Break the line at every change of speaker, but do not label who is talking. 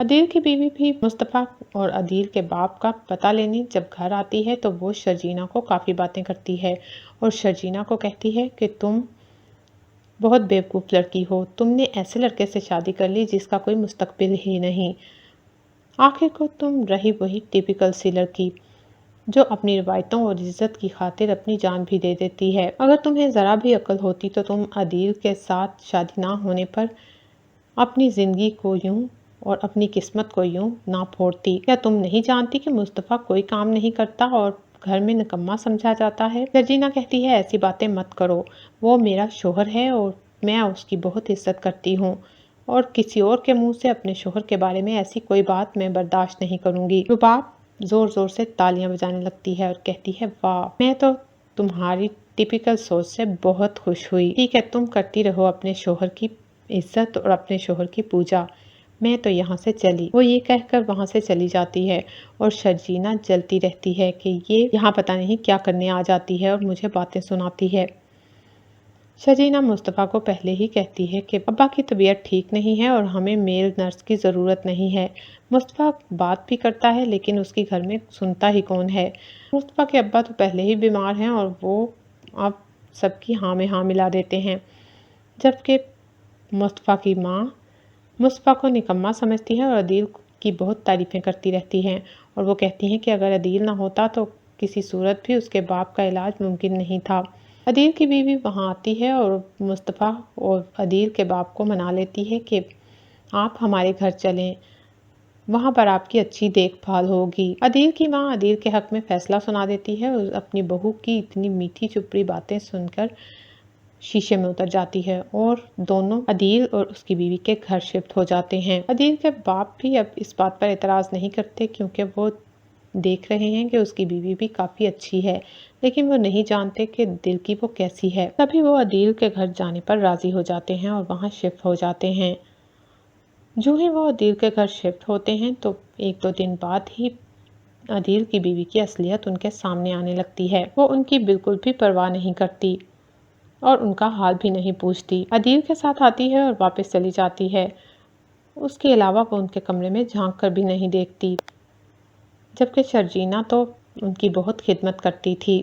عدیل کی بیوی بھی مصطفیٰ اور عدیل کے باپ کا پتہ لینے جب گھر آتی ہے تو وہ شرجینہ کو کافی باتیں کرتی ہے اور شرجینہ کو کہتی ہے کہ تم بہت بیوقوف لڑکی ہو، تم نے ایسے لڑکے سے شادی کر لی جس کا کوئی مستقبل ہی نہیں۔ آخر کو تم رہی وہی ٹیپیکل سی لڑکی جو اپنی روایتوں اور عزت کی خاطر اپنی جان بھی دے دیتی ہے۔ اگر تمہیں ذرا بھی عقل ہوتی تو تم عدیل کے ساتھ شادی نہ ہونے پر اپنی زندگی کو یوں اور اپنی قسمت کو یوں نہ پھوڑتی۔ کیا تم نہیں جانتی کہ مصطفیٰ کوئی کام نہیں کرتا اور گھر میں نکما سمجھا جاتا ہے؟ شرجینہ کہتی ہے ایسی باتیں مت کرو، وہ میرا شوہر ہے اور میں اس کی بہت عزت کرتی ہوں اور کسی اور کے منہ سے اپنے شوہر کے بارے میں ایسی کوئی بات میں برداشت نہیں کروں گی۔ رباب زور زور سے تالیاں بجانے لگتی ہے اور کہتی ہے واہ، میں تو تمہاری ٹپیکل سوچ سے بہت خوش ہوئی۔ ٹھیک ہے، تم کرتی رہو اپنے شوہر کی عزت اور اپنے شوہر کی پوجا، میں تو یہاں سے چلی۔ وہ یہ کہہ کر وہاں سے چلی جاتی ہے اور شرجینہ جلتی رہتی ہے کہ یہ یہاں پتہ نہیں کیا کرنے آ جاتی ہے اور مجھے باتیں سناتی ہے۔ شرجینہ مصطفیٰ کو پہلے ہی کہتی ہے کہ ابا کی طبیعت ٹھیک نہیں ہے اور ہمیں میل نرس کی ضرورت نہیں ہے۔ مصطفیٰ بات بھی کرتا ہے لیکن اس کی گھر میں سنتا ہی کون ہے۔ مصطفیٰ کے ابا تو پہلے ہی بیمار ہیں اور وہ اب سب کی ہاں میں ہاں ملا دیتے ہیں، جبکہ مصطفیٰ کی ماں مصطفیٰ کو نکما سمجھتی ہے اور عدیل کی بہت تعریفیں کرتی رہتی ہیں اور وہ کہتی ہیں کہ اگر عدیل نہ ہوتا تو کسی صورت بھی اس کے باپ کا علاج ممکن نہیں تھا۔ عدیل کی بیوی وہاں آتی ہے اور مصطفیٰ اور عدیل کے باپ کو منا لیتی ہے کہ آپ ہمارے گھر چلیں، وہاں پر آپ کی اچھی دیکھ بھال ہوگی۔ عدیل کی ماں عدیل کے حق میں فیصلہ سنا دیتی ہے اور اپنی بہو کی اتنی میٹھی چپڑی باتیں سن کر شیشے میں اتر جاتی ہے اور دونوں عدیل اور اس کی بیوی کے گھر شفٹ ہو جاتے ہیں۔ عدیل کے باپ بھی اب اس بات پر اعتراض نہیں کرتے کیونکہ وہ دیکھ رہے ہیں کہ اس کی بیوی بھی کافی اچھی ہے، لیکن وہ نہیں جانتے کہ دل کی وہ کیسی ہے۔ تبھی وہ عدیل کے گھر جانے پر راضی ہو جاتے ہیں اور وہاں شفٹ ہو جاتے ہیں۔ جو ہی وہ عدیل کے گھر شفٹ ہوتے ہیں تو ایک دو دن بعد ہی عدیل کی بیوی کی اصلیت ان کے سامنے آنے لگتی ہے۔ وہ ان کی بالکل بھی پرواہ نہیں کرتی اور ان کا حال بھی نہیں پوچھتی، عدیل کے ساتھ آتی ہے اور واپس چلی جاتی ہے۔ اس کے علاوہ وہ ان کے کمرے میں جھانک کر بھی نہیں دیکھتی، جبکہ شرجینہ تو ان کی بہت خدمت کرتی تھی۔